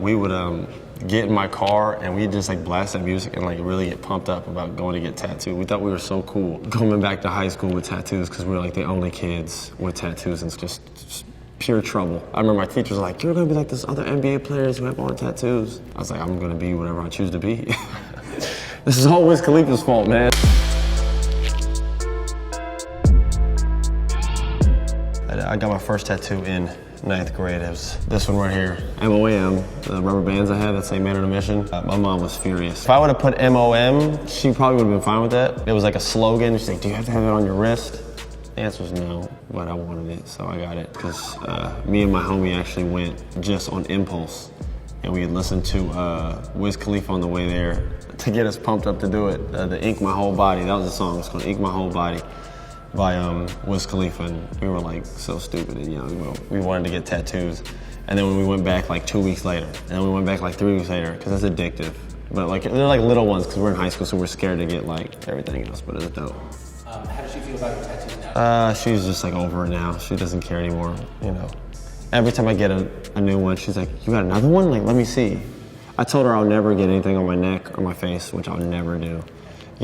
we would get in my car and we'd just like blast that music and like really get pumped up about going to get tattooed. We thought we were so cool coming back to high school with tattoos because we were like the only kids with tattoos, and it's just pure trouble. I remember my teachers were like, "You're gonna be like this other NBA players who have all the tattoos." I was like, "I'm gonna be whatever I choose to be." This is always Khalifa's fault, man. I got my first tattoo in 9th grade. It was this one right here, MOM, the rubber bands I had that say Man on a Mission. My mom was furious. If I would have put MOM, she probably would have been fine with that. It was like a slogan. She's like, "Do you have to have it on your wrist?" The answer was no, but I wanted it, so I got it. Because me and my homie actually went just on impulse, and we had listened to Wiz Khalifa on the way there to get us pumped up to do it. The Ink My Whole Body, that was the song. It's called Ink My Whole Body by Wiz Khalifa, and we were like so stupid and young. We wanted to get tattoos, and then when we went back like 2 weeks later, and then we went back like 3 weeks later, because that's addictive. But like they're like little ones, because we're in high school, so we're scared to get like everything else. But it's dope. How does she feel about your tattoos now? She's just like over it now. She doesn't care anymore. Every time I get a new one, she's like, "You got another one? Like, let me see." I told her I'll never get anything on my neck or my face, which I'll never do.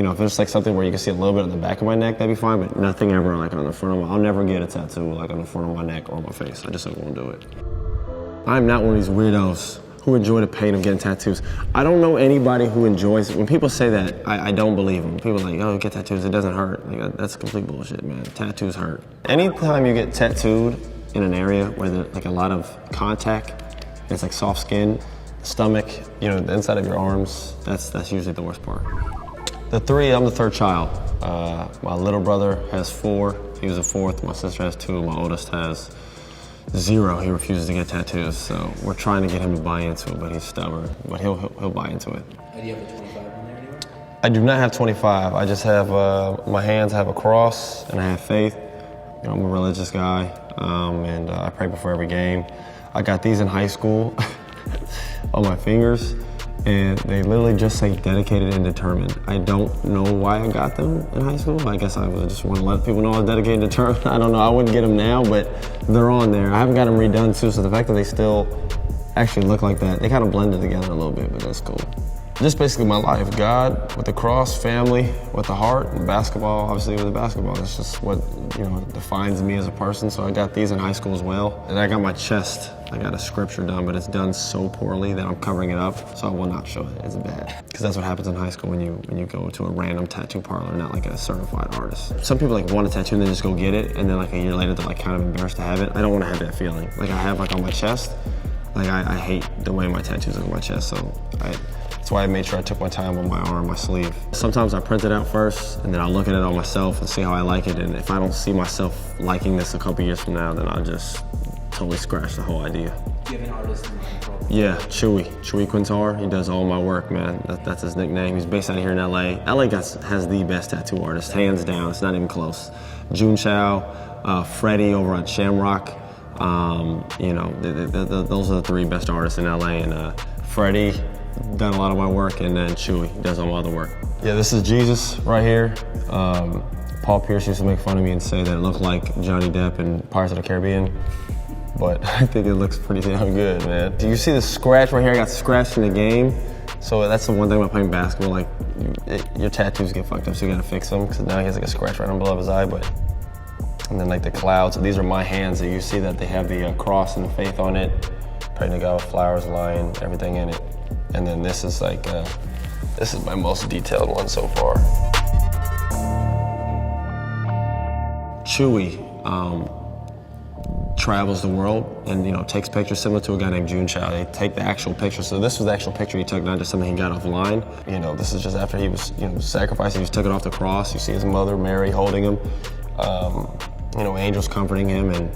If it's like something where you can see a little bit on the back of my neck, that'd be fine, but nothing ever like on the front of my, I'll never get a tattoo like on the front of my neck or my face. I just won't do it. I'm not one of these weirdos who enjoy the pain of getting tattoos. I don't know anybody who enjoys it. When people say that, I don't believe them. People are like, "Oh, get tattoos, it doesn't hurt." Like, that's complete bullshit, man. Tattoos hurt. Anytime you get tattooed in an area where there's like a lot of contact, it's like soft skin, stomach, the inside of your arms, that's usually the worst part. I'm the third child. My little brother has 4. He was the 4th. My sister has 2. My oldest has 0. He refuses to get tattoos. So we're trying to get him to buy into it, but he's stubborn. But he'll buy into it. Do you have a 25 in there anywhere? I do not have 25. I just have my hands have a cross and I have faith. I'm a religious guy, and I pray before every game. I got these in high school on my fingers. And they literally just say dedicated and determined. I don't know why I got them in high school. I guess I just want to let people know I was dedicated and determined. I don't know, I wouldn't get them now, but they're on there. I haven't got them redone too, so the fact that they still actually look like that, they kind of blended together a little bit, but that's cool. Just basically my life. God with the cross, family with the heart, and basketball, obviously with the basketball. That's just what, defines me as a person. So I got these in high school as well. And I got my chest, I got a scripture done, but it's done so poorly that I'm covering it up. So I will not show it, it's bad. Because that's what happens in high school when you go to a random tattoo parlor, not like a certified artist. Some people like want a tattoo and then just go get it. And then like a year later, they're like kind of embarrassed to have it. I don't want to have that feeling. Like I have like on my chest, like I hate the way my tattoos look on my chest. So that's why I made sure I took my time on my arm, my sleeve. Sometimes I print it out first, and then I'll look at it on myself and see how I like it. And if I don't see myself liking this a couple years from now, then I'll just totally scratch the whole idea. Do you have an artist in mind? Yeah, Chewy Quintar. He does all my work, man. That's his nickname. He's based out here in LA. LA has the best tattoo artist, hands down. It's not even close. Jun Chao, Freddie over at Shamrock. Those are the 3 best artists in LA. And Freddie done a lot of my work, and then Chewy does all my other work. Yeah, this is Jesus right here. Paul Pierce used to make fun of me and say that it looked like Johnny Depp in Pirates of the Caribbean, but I think it looks pretty damn good, man. Do you see the scratch right here? I got scratched in the game. So that's the one thing about playing basketball, like your tattoos get fucked up, so you gotta fix them, because now he has like a scratch right on below his eye, and then like the clouds, so these are my hands that you see that they have the cross and the faith on it, praying to God with flowers, lion, everything in it. And then this is like, this is my most detailed one so far. Chewy travels the world and takes pictures similar to a guy named Jun Chao. They take the actual picture. So this was the actual picture he took, not just something he got offline. This is just after he was sacrificed. He just took it off the cross. You see his mother Mary holding him. Angels comforting him, and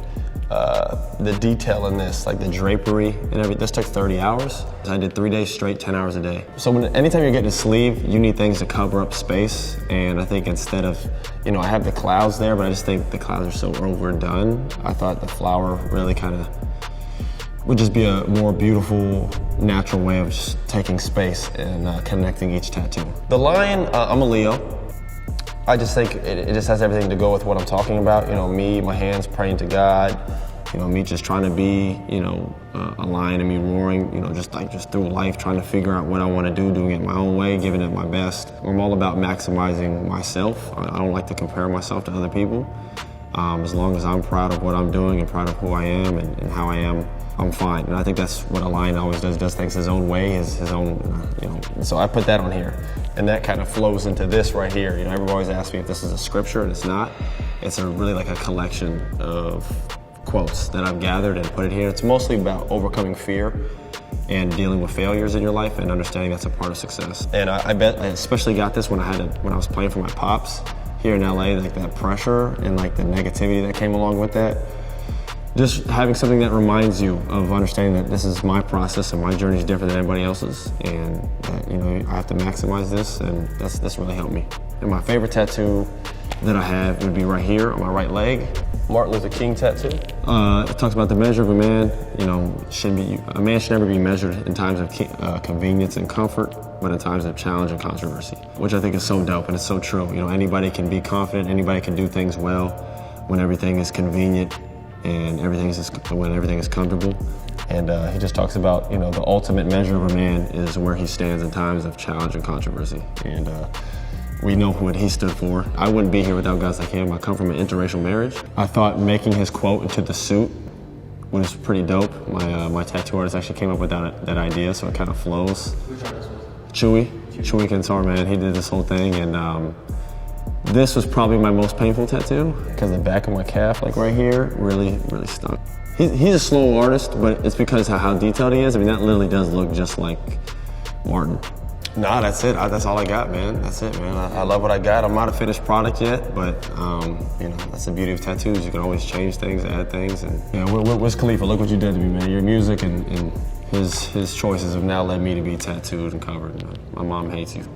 the detail in this, like the drapery and everything. This took 30 hours. I did 3 days straight, 10 hours a day. So anytime you're getting a sleeve, you need things to cover up space. And I think instead of, I have the clouds there, but I just think the clouds are so overdone. I thought the flower really kind of would just be a more beautiful, natural way of just taking space and connecting each tattoo. The lion, I'm a Leo. I just think it just has everything to go with what I'm talking about. Me, my hands praying to God, You know, me just trying to be, a lion and me roaring, just through life, trying to figure out what I want to do, doing it my own way, giving it my best. I'm all about maximizing myself. I don't like to compare myself to other people. As long as I'm proud of what I'm doing and proud of who I am and how I am, I'm fine. And I think that's what a lion always does things his own way, his own, So I put that on here. And that kind of flows into this right here. Everybody always asks me if this is a scripture, and it's not. It's really like a collection of quotes that I've gathered and put it here. It's mostly about overcoming fear and dealing with failures in your life and understanding that's a part of success. And I bet I especially got this when I was playing for my pops here in LA, like that pressure and like the negativity that came along with that. Just having something that reminds you of understanding that this is my process and my journey is different than anybody else's, and that, I have to maximize this, and that's really helped me. And my favorite tattoo that I have would be right here on my right leg. Martin Luther King tattoo. It talks about the measure of a man. A man should never be measured in times of convenience and comfort, but in times of challenge and controversy, which I think is so dope and it's so true. Anybody can be confident, anybody can do things well when everything is convenient and when everything is comfortable. And he just talks about, the ultimate measure of a man is where he stands in times of challenge and controversy. And we know what he stood for. I wouldn't be here without guys like him. I come from an interracial marriage. I thought making his quote into the suit was pretty dope. My tattoo artist actually came up with that idea, so it kind of flows. Which artist was it? Chewy Kantar, man. He did this whole thing, and this was probably my most painful tattoo because the back of my calf, like right here, really, really stung. He's a slow artist, but it's because of how detailed he is. I mean, that literally does look just like Martin. Nah, that's it. That's all I got, man. That's it, man. I love what I got. I'm not a finished product yet, but that's the beauty of tattoos. You can always change things, add things, and where's Khalifa? Look what you did to me, man. Your music and his choices have now led me to be tattooed and covered. My mom hates you.